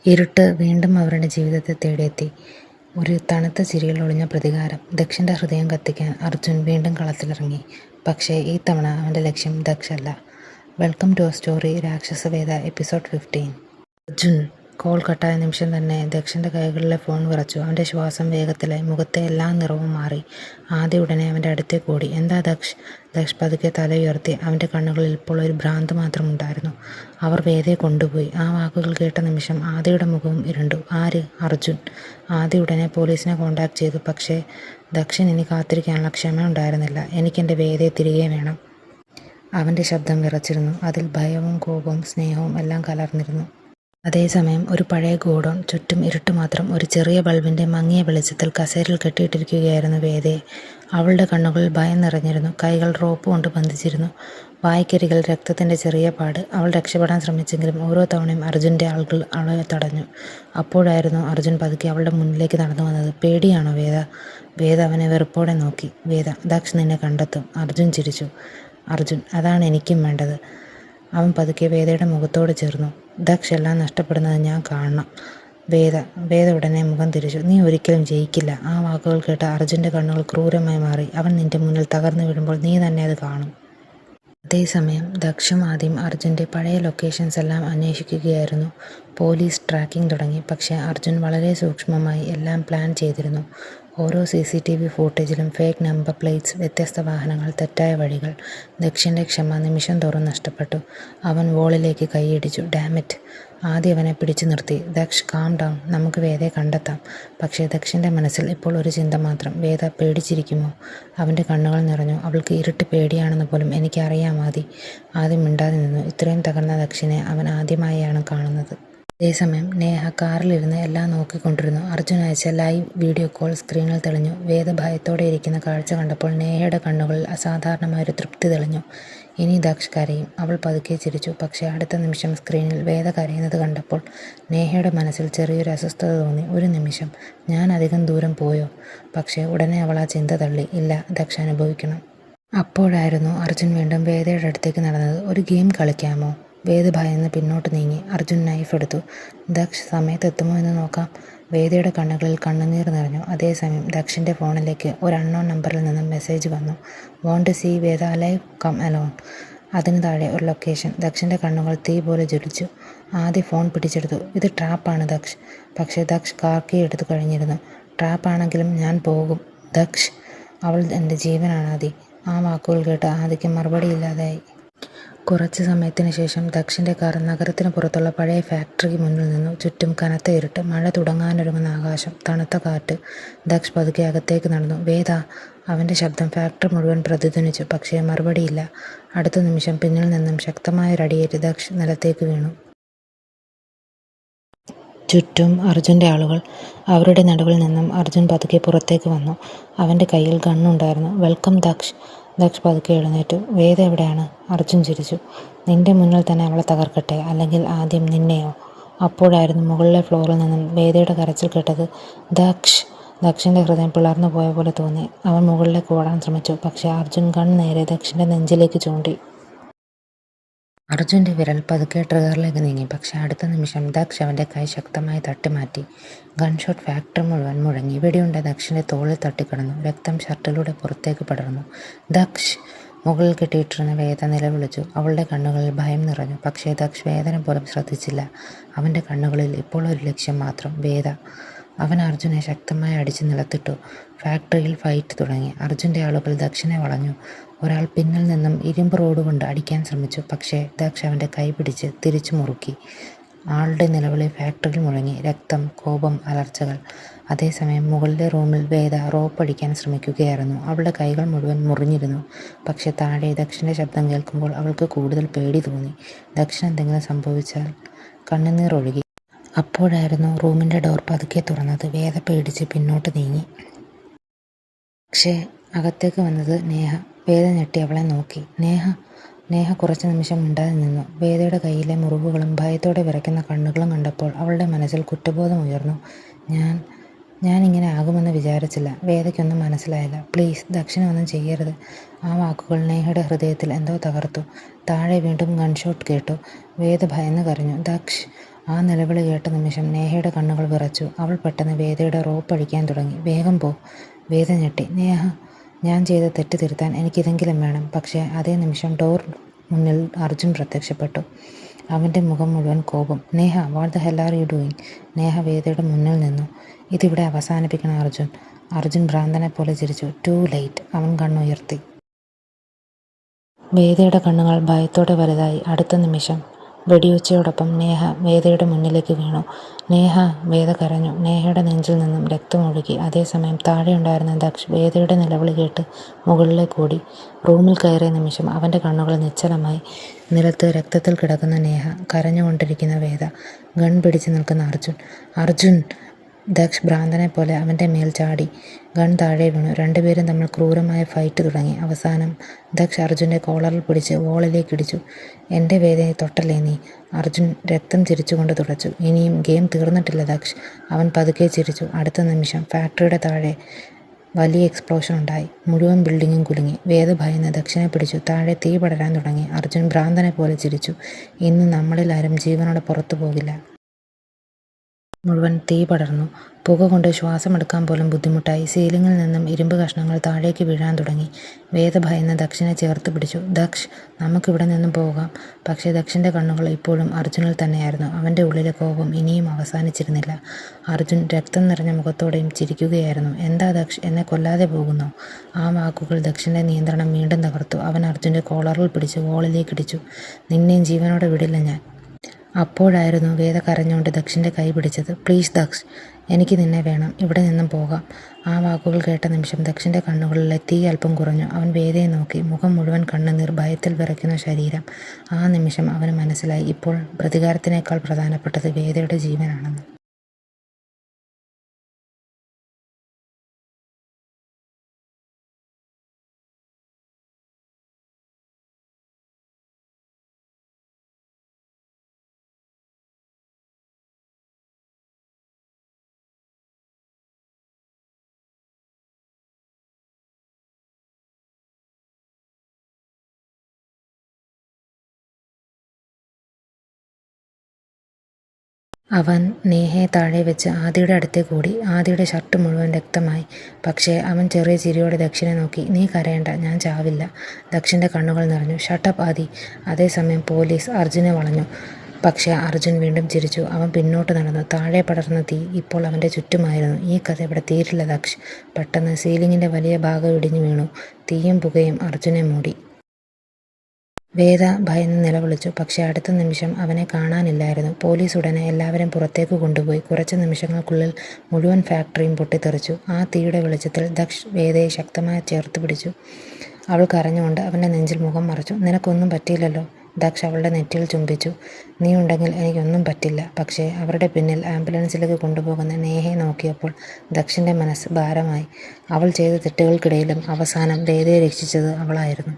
ഇരുട്ട് വീണ്ടും അവരുടെ ജീവിതത്തെ തേടിയെത്തി. ഒരു തണുത്ത ചിരിയിൽ ഒളിഞ്ഞ പ്രതികാരം. ദക്ഷന്റെ ഹൃദയം കത്തിക്കാൻ അർജുൻ വീണ്ടും കളത്തിലിറങ്ങി. പക്ഷേ ഈ തവണ അവന്റെ ലക്ഷ്യം ദക്ഷ് അല്ല. Welcome to story Rakshasaveda episode 15. Arjun. Call കട്ടായ നിമിഷം തന്നെ ദക്ഷന്റെ കൈകളിലെ ഫോൺ വിറച്ചു. അവന്റെ ശ്വാസം വേഗത്തിലായി. മുഖത്തെ എല്ലാ നിറവും മാറി. ആദ്യ ഉടനെ അവന്റെ അടുത്തേക്ക് ഓടി. എന്താ ദക്ഷ്? ദക്ഷ് പതുക്കെ തലയുയർത്തി. അവന്റെ കണ്ണുകളിൽ ഇപ്പോൾ ഒരു ഭ്രാന്ത് മാത്രമുണ്ടായിരുന്നു. അവർ വേദയെ കൊണ്ടുപോയി. ആ വാക്കുകൾ കേട്ട നിമിഷം ആദിയുടെ മുഖവും ഇരുണ്ടു. ആര്? അർജുൻ. ആദ്യ ഉടനെ പോലീസിനെ കോണ്ടാക്ട് ചെയ്തു. പക്ഷേ ദക്ഷിന് ഇനി കാത്തിരിക്കാനുള്ള ക്ഷമ ഉണ്ടായിരുന്നില്ല. എനിക്കെൻ്റെ വേദയെ തിരികെ വേണം. അവന്റെ ശബ്ദം വിറച്ചിരുന്നു. അതിൽ ഭയവും കോപവും സ്നേഹവും എല്ലാം കലർന്നിരുന്നു. അതേസമയം ഒരു പഴയ ഗോഡൗൺ. ചുറ്റും ഇരുട്ട് മാത്രം. ഒരു ചെറിയ ബൾബിന്റെ മങ്ങിയ വെളിച്ചത്തിൽ കസേരയിൽ കെട്ടിയിട്ടിരിക്കുകയായിരുന്നു വേദയെ. അവളുടെ കണ്ണുകളിൽ ഭയം നിറഞ്ഞിരുന്നു. കൈകൾ റോപ്പ് കൊണ്ട് ബന്ധിച്ചിരുന്നു. വായ്ക്കരികിൽ രക്തത്തിന്റെ ചെറിയ പാട്. അവൾ രക്ഷപ്പെടാൻ ശ്രമിച്ചെങ്കിലും ഓരോ തവണയും അർജുന്റെ ആളുകൾ അവളെ തടഞ്ഞു. അപ്പോഴായിരുന്നു അർജുൻ പതുക്കെ അവളുടെ മുന്നിലേക്ക് നടന്നു വന്നത്. പേടിയാണോ വേദ? വേദ അവനെ വെറുപ്പോടെ നോക്കി. വേദ, ദക്ഷ് നിന്നെ കണ്ടെത്തും. അർജുൻ ചിരിച്ചു. അർജുൻ, അതാണ് എനിക്കും വേണ്ടത്. അവൻ പതുക്കെ വേദയുടെ മുഖത്തോട് ചേർന്നു. ദക്ഷ് എല്ലാം നഷ്ടപ്പെടുന്നത് ഞാൻ കാണണം. വേദ ഉടനെ മുഖം തിരിച്ചു. നീ ഒരിക്കലും ജയിക്കില്ല. ആ വാക്കുകൾ കേട്ട് അർജുൻ്റെ കണ്ണുകൾ ക്രൂരമായി മാറി. അവൻ നിന്റെ മുന്നിൽ തകർന്നു വീഴുമ്പോൾ നീ തന്നെ അത് കാണും. അതേസമയം ദക്ഷും ആദ്യം അർജുൻ്റെ പഴയ ലൊക്കേഷൻസ് എല്ലാം അന്വേഷിക്കുകയായിരുന്നു. പോലീസ് ട്രാക്കിംഗ് തുടങ്ങി. പക്ഷേ അർജുൻ വളരെ സൂക്ഷ്മമായി എല്ലാം പ്ലാൻ ചെയ്തിരുന്നു. ഓരോ CCTV ഫൂട്ടേജിലും ഫേക്ക് നമ്പർ പ്ലേറ്റ്സ്, വ്യത്യസ്ത വാഹനങ്ങൾ, തെറ്റായ വഴികൾ. ദക്ഷിൻ്റെ ക്ഷമ നിമിഷം തോറും നഷ്ടപ്പെട്ടു. അവൻ വോളിലേക്ക് കൈയിടിച്ചു. ഡാമിറ്റ്! ആദ്യം അവനെ പിടിച്ചു നിർത്തി. Daksh, calm down. നമുക്ക് വേദയെ കണ്ടെത്താം. പക്ഷേ ദക്ഷിൻ്റെ മനസ്സിൽ ഇപ്പോൾ ഒരു ചിന്ത മാത്രം. വേദ പേടിച്ചിരിക്കുമോ? അവൻ്റെ കണ്ണുകൾ നിറഞ്ഞു. അവൾക്ക് ഇരുട്ട് പേടിയാണെന്ന് പോലും എനിക്കറിയാം ആദ്യം മിണ്ടാതെ നിന്നു. ഇത്രയും തകർന്ന ദക്ഷിനെ അവൻ ആദ്യമായാണ് കാണുന്നത്. അതേസമയം നേഹ കാറിലിരുന്ന് എല്ലാം നോക്കിക്കൊണ്ടിരുന്നു. അർജുൻ അയച്ച ലൈവ് വീഡിയോ കോൾ സ്ക്രീനിൽ തെളിഞ്ഞു. വേദ ഭയത്തോടെ ഇരിക്കുന്ന കാഴ്ച കണ്ടപ്പോൾ നേഹയുടെ കണ്ണുകളിൽ അസാധാരണമായൊരു തൃപ്തി തെളിഞ്ഞു. ഇനി ദക്ഷ് കരയും. അവൾ പതുക്കെ ചിരിച്ചു. പക്ഷേ അടുത്ത നിമിഷം സ്ക്രീനിൽ വേദ കരയുന്നത് കണ്ടപ്പോൾ നേഹയുടെ മനസ്സിൽ ചെറിയൊരു അസ്വസ്ഥത തോന്നി. ഒരു നിമിഷം, ഞാൻ അധികം ദൂരം പോയോ? പക്ഷേ ഉടനെ അവൾ ആ ചിന്ത തള്ളി. ഇല്ല, ദക്ഷ് അനുഭവിക്കണം. അപ്പോഴായിരുന്നു അർജുൻ വീണ്ടും വേദയുടെ അടുത്തേക്ക് നടന്നത്. ഒരു ഗെയിം കളിക്കാമോ? വേദ ഭയന്ന് പിന്നോട്ട് നീങ്ങി. അർജുൻ നൈഫ് എടുത്തു. ദക്ഷ് സമയത്തെത്തുമോ എന്ന് നോക്കാം. വേദയുടെ കണ്ണുകളിൽ കണ്ണുനീർ നിറഞ്ഞു. അതേസമയം ദക്ഷിൻ്റെ ഫോണിലേക്ക് ഒരു അൺനോൺ നമ്പറിൽ നിന്നും മെസ്സേജ് വന്നു. Want to see Veda alive? Come alone. അതിന് താഴെ ഒരു ലൊക്കേഷൻ. ദക്ഷിൻ്റെ കണ്ണുകൾ തീ പോലെ ജ്വലിച്ചു. ആദ്യം ഫോൺ പിടിച്ചെടുത്തു. ഇത് ട്രാപ്പാണ് ദക്ഷ്. പക്ഷേ ദക്ഷ് കാർ കീ എടുത്തു കഴിഞ്ഞിരുന്നു. ട്രാപ്പാണെങ്കിലും ഞാൻ പോകും ദക്ഷ്. അവൾ എൻ്റെ ജീവനാണ് ആദി. ആ വാക്കുകൾ കേട്ട് ആദിക്ക് മറുപടിയില്ലാതായി. കുറച്ച് സമയത്തിന് ശേഷം ദക്ഷിൻ്റെ കാർ നഗരത്തിന് പുറത്തുള്ള പഴയ ഫാക്ടറിക്ക് മുന്നിൽ നിന്നു. ചുറ്റും കനത്ത ഇരുട്ട്, മഴ തുടങ്ങാനൊരുങ്ങുന്ന ആകാശം, തണുത്ത കാറ്റ്. ദക്ഷ് പതുക്കെ അകത്തേക്ക് നടന്നു. വേദ! അവൻ്റെ ശബ്ദം ഫാക്ടറി മുഴുവൻ പ്രതിധ്വനിച്ചു. പക്ഷേ മറുപടിയില്ല. അടുത്ത നിമിഷം പിന്നിൽ നിന്നും ശക്തമായൊരടിയേറ്റ് ദക്ഷ് നിലത്തേക്ക് വീണു. ചുറ്റും അർജുൻ്റെ ആളുകൾ. അവരുടെ നടുവിൽ നിന്നും അർജുൻ പതുക്കെ പുറത്തേക്ക് വന്നു. അവൻ്റെ കയ്യിൽ ഗണ്ണുണ്ടായിരുന്നു. വെൽക്കം ദക്ഷ്. ദക്ഷ് പതുക്കെ എഴുന്നേറ്റു. വേദ എവിടെയാണ്? അർജുൻ ചിരിച്ചു. നിന്റെ മുന്നിൽ തന്നെ അവളെ തകർക്കട്ടെ, അല്ലെങ്കിൽ ആദ്യം നിന്നെയോ? അപ്പോഴായിരുന്നു മുകളിലെ ഫ്ലോറിൽ നിന്നും വേദയുടെ കരച്ചിൽ കേട്ടത്. ദക്ഷ്! ദക്ഷിൻ്റെ ഹൃദയം പിളർന്നു പോയ പോലെ തോന്നി. അവൻ മുകളിലേക്ക് ഓടാൻ ശ്രമിച്ചു. പക്ഷേ അർജുൻ ഗൺ നേരെ ദക്ഷിൻ്റെ നെഞ്ചിലേക്ക് ചൂണ്ടി. അർജുൻ്റെ വിരൽ പതുക്കെ ട്രിഗറിലേക്ക് നീങ്ങി. പക്ഷേ അടുത്ത നിമിഷം ദക്ഷ് അവൻ്റെ കൈ ശക്തമായി തട്ടിമാറ്റി. ഗൺഷോട്ട് ഫാക്ടറി മുഴുവൻ മുഴങ്ങി. വെടിയുണ്ട ദക്ഷിൻ്റെ തോളിൽ തട്ടിക്കിടന്നു. രക്തം ഷർട്ടിലൂടെ പുറത്തേക്ക് പടർന്നു. ദക്ഷ്! മുകളിൽ കെട്ടിയിട്ടിരുന്ന വേദ നിലവിളിച്ചു. അവളുടെ കണ്ണുകളിൽ ഭയം നിറഞ്ഞു. പക്ഷേ ദക്ഷ് വേദന പോലും ശ്രദ്ധിച്ചില്ല. അവൻ്റെ കണ്ണുകളിൽ ഇപ്പോൾ ഒരു ലക്ഷ്യം മാത്രം, വേദ. അവൻ അർജുനെ ശക്തമായി അടിച്ച് നിലത്തിട്ടു. ഫാക്ടറിയിൽ ഫൈറ്റ് തുടങ്ങി. അർജുൻ്റെ ആളുകൾ ദക്ഷിനെ വളഞ്ഞു. ഒരാൾ പിന്നിൽ നിന്നും ഇരുമ്പ് റോഡ് കൊണ്ട് അടിക്കാൻ ശ്രമിച്ചു. പക്ഷേ ദക്ഷ് അവൻ്റെ കൈ പിടിച്ച് തിരിച്ചു മുറുക്കി. ആളുടെ നിലവിളി ഫാക്ടറിയിൽ മുഴങ്ങി. രക്തം, കോപം, അലർച്ചകൾ. അതേസമയം മുകളിലെ റൂമിൽ വേദ റോപ്പ് അടിക്കാൻ ശ്രമിക്കുകയായിരുന്നു. അവളുടെ കൈകൾ മുഴുവൻ മുറിഞ്ഞിരുന്നു. പക്ഷേ താഴെ ദക്ഷിൻ്റെ ശബ്ദം കേൾക്കുമ്പോൾ അവൾക്ക് കൂടുതൽ പേടി തോന്നി. ദക്ഷിന് എന്തെങ്കിലും സംഭവിച്ചാൽ. കണ്ണുനീർ ഒഴുകി. അപ്പോഴായിരുന്നു റൂമിൻ്റെ ഡോർ പതുക്കെ തുറന്നത്. വേദ പേടിച്ച് പിന്നോട്ട് നീങ്ങി. പക്ഷേ അകത്തേക്ക് വന്നത് നേഹ. വേദ ഞെട്ടി അവളെ നോക്കി. നേഹ കുറച്ച് നിമിഷം മിണ്ടാതെ നിന്നു. വേദയുടെ കയ്യിലെ മുറിവുകളും ഭയത്തോടെ വിറയ്ക്കുന്ന കണ്ണുകളും കണ്ടപ്പോൾ അവളുടെ മനസ്സിൽ കുറ്റബോധം ഉയർന്നു. ഞാൻ ഇങ്ങനെ ആകുമെന്ന് വിചാരിച്ചില്ല. വേദയ്ക്കൊന്നും മനസ്സിലായില്ല. പ്ലീസ്, ദക്ഷിണ ഒന്നും ചെയ്യരുത്. ആ വാക്കുകൾ നേഹയുടെ ഹൃദയത്തിൽ എന്തോ തകർത്തു. താഴെ വീണ്ടും ഗൺഷോട്ട് കേട്ടു. വേദ ഭയന്ന് കരഞ്ഞു. ദക്ഷ്! ആ നിലവിളി കേട്ട നിമിഷം നേഹയുടെ കണ്ണുകൾ വിറച്ചു. അവൾ പെട്ടെന്ന് വേദയുടെ റോപ്പ് അഴിക്കാൻ തുടങ്ങി. "വേഗം പോ!" വേദ ഞെട്ടി. "നേഹ, ഞാൻ ചെയ്ത തെറ്റ് തിരുത്താൻ എനിക്കിതെങ്കിലും വേണം." പക്ഷേ അതേ നിമിഷം ഡോർ മുന്നിൽ അർജുൻ പ്രത്യക്ഷപ്പെട്ടു. അവൻ്റെ മുഖം മുഴുവൻ കോപം. "Neha, what the hell are you doing?" Neha വേദയുടെ മുന്നിൽ നിന്നു. "ഇതിവിടെ അവസാനിപ്പിക്കണം അർജുൻ." അർജുൻ ഭ്രാന്തനെ പോലെ ചിരിച്ചു. "Two late." അവൻ കണ്ണുയർത്തി. വേദയുടെ കണ്ണുകൾ ഭയത്തോടെ വലുതായി. അടുത്ത നിമിഷം വെടിയൊച്ചയോടൊപ്പം നേഹ വേദയുടെ മുന്നിലേക്ക് വീണു. "നേഹ!" വേദ കരഞ്ഞു. നേഹയുടെ നെഞ്ചിൽ നിന്നും രക്തമൊഴുകി. അതേസമയം താഴെയുണ്ടായിരുന്ന ദക്ഷ് വേദയുടെ നിലവിളി കേട്ട് മുകളിലേക്ക് ഓടി. റൂമിൽ കയറിയ നിമിഷം അവൻ്റെ കണ്ണുകൾ നിശ്ചലമായി. നിലത്ത് രക്തത്തിൽ കിടക്കുന്ന നേഹ, കരഞ്ഞുകൊണ്ടിരിക്കുന്ന വേദ, ഗൺ പിടിച്ചു നിൽക്കുന്ന അർജുൻ. "അർജുൻ!" ദക്ഷ് ഭ്രാന്തനെ പോലെ അവൻ്റെ മേൽ ചാടി. ഗൺ താഴെ വീണു. രണ്ടുപേരും തമ്മിൽ ക്രൂരമായ ഫൈറ്റ് തുടങ്ങി. അവസാനം ദക്ഷ് അർജുൻ്റെ കോളറിൽ പിടിച്ച് വോളിലേക്ക് ഇടിച്ചു. "എൻ്റെ വേദനയെ തൊട്ടല്ലേ നീ?" അർജുൻ രക്തം ചിരിച്ചുകൊണ്ട് തുടച്ചു. "ഇനിയും ഗെയിം തീർന്നിട്ടില്ല ദക്ഷ്." അവൻ പതുക്കെ ചിരിച്ചു. അടുത്ത നിമിഷം ഫാക്ടറിയുടെ താഴെ വലിയ എക്സ്പ്ലോഷൻ ഉണ്ടായി. മുഴുവൻ ബിൽഡിങ്ങും കുലുങ്ങി. വേദ ഭയന്ന് ദക്ഷിനെ പിടിച്ചു. താഴെ തീ പടരാൻ തുടങ്ങി. അർജുൻ ഭ്രാന്തനെ പോലെ ചിരിച്ചു. "ഇന്ന് നമ്മളിൽ ആരും ജീവനോടെ പുറത്തു പോകില്ല." മുഴുവൻ തീ പടർന്നു. പുക കൊണ്ട് ശ്വാസമെടുക്കാൻ പോലും ബുദ്ധിമുട്ടായി. സീലിങ്ങിൽ നിന്നും ഇരുമ്പ് കഷ്ണങ്ങൾ താഴേക്ക് വീഴാൻ തുടങ്ങി. വേദ ഭയന്ന് ദക്ഷിനെ ചേർത്ത് പിടിച്ചു. "ദക്ഷ്, നമുക്കിവിടെ നിന്നും പോകാം." പക്ഷേ ദക്ഷിൻ്റെ കണ്ണുകൾ ഇപ്പോഴും അർജുനിൽ തന്നെയായിരുന്നു. അവൻ്റെ ഉള്ളിലെ കോപം ഇനിയും അവസാനിച്ചിരുന്നില്ല. അർജുൻ രക്തം നിറഞ്ഞ മുഖത്തോടെയും ചിരിക്കുകയായിരുന്നു. "എന്താ ദക്ഷ്, എന്നെ കൊല്ലാതെ പോകുന്നോ?" ആ വാക്കുകൾ ദക്ഷിൻ്റെ നിയന്ത്രണം വീണ്ടും തകർത്തു. അവൻ അർജുൻ്റെ കോളറിൽ പിടിച്ച് വോളിലേക്ക് ഇടിച്ചു. "നിന്നെയും ജീവനോടെ വിടില്ല ഞാൻ." അപ്പോഴായിരുന്നു വേദ കരഞ്ഞുകൊണ്ട് ദക്ഷിൻ്റെ കൈ പിടിച്ചത്. "പ്ലീസ് ദക്ഷ്, എനിക്ക് നിന്നെ വേണം. ഇവിടെ നിന്നും പോകാം." ആ വാക്കുകൾ കേട്ട നിമിഷം ദക്ഷിൻ്റെ കണ്ണുകളിലെ തീ അല്പം കുറഞ്ഞു. അവൻ വേദയെ നോക്കി. മുഖം മുഴുവൻ കണ്ണുനീർ, ഭയത്തിൽ വിറയ്ക്കുന്ന ശരീരം. ആ നിമിഷം അവന് മനസ്സിലായി, ഇപ്പോൾ പ്രതികാരത്തിനേക്കാൾ പ്രധാനപ്പെട്ടത് വേദയുടെ ജീവനാണെന്ന്. അവൻ നേഹയെ താഴെ വെച്ച് ആദിയുടെ അടുത്തേക്ക് ഓടി. ആദിയുടെ ഷർട്ട് മുഴുവൻ രക്തമായി. പക്ഷേ അവൻ ചെറിയ ചിരിയോടെ ദക്ഷിനെ നോക്കി. "നീ കരയണ്ട, ഞാൻ ചാവില്ല." ദക്ഷിൻ്റെ കണ്ണുകൾ നിറഞ്ഞു. "ഷട്ട് അപ്പ് ആദി." അതേസമയം പോലീസ് അർജുനെ വളഞ്ഞു. പക്ഷേ അർജുൻ വീണ്ടും ചിരിച്ചു. അവൻ പിന്നോട്ട് നടന്നു. താഴെ പടർന്ന തീ ഇപ്പോൾ അവൻ്റെ ചുറ്റുമായിരുന്നു. ഈ കഥ ഇവിടെ തീരില്ല ദക്ഷ്. പെട്ടെന്ന് സീലിങ്ങിൻ്റെ വലിയ ഭാഗം ഇടിഞ്ഞു വീണു. തീയും പുകയും അർജുനെ മൂടി. വേദ ഭയന്ന് നിലവിളിച്ചു. പക്ഷേ അടുത്ത നിമിഷം അവനെ കാണാനില്ലായിരുന്നു. പോലീസ് ഉടനെ എല്ലാവരും പുറത്തേക്ക് കൊണ്ടുപോയി. കുറച്ച് നിമിഷങ്ങൾക്കുള്ളിൽ മുഴുവൻ ഫാക്ടറിയും പൊട്ടിത്തെറിച്ചു. ആ തീയുടെ വെളിച്ചത്തിൽ ദക്ഷ് വേദയെ ശക്തമായി ചേർത്ത് പിടിച്ചു. അവൾ കരഞ്ഞുകൊണ്ട് അവൻ്റെ നെഞ്ചിൽ മുഖം മറച്ചു. "നിനക്കൊന്നും പറ്റിയില്ലല്ലോ." ദക്ഷ് അവളുടെ നെറ്റിയിൽ ചുംബിച്ചു. "നീ ഉണ്ടെങ്കിൽ എനിക്കൊന്നും പറ്റില്ല." പക്ഷേ അവരുടെ പിന്നിൽ ആംബുലൻസിലേക്ക് കൊണ്ടുപോകുന്ന നേഹയെ നോക്കിയപ്പോൾ ദക്ഷിൻ്റെ മനസ്സ് ഭാരമായി. അവൾ ചെയ്ത തെറ്റുകൾക്കിടയിലും അവസാനം വേദയെ രക്ഷിച്ചത് അവളായിരുന്നു.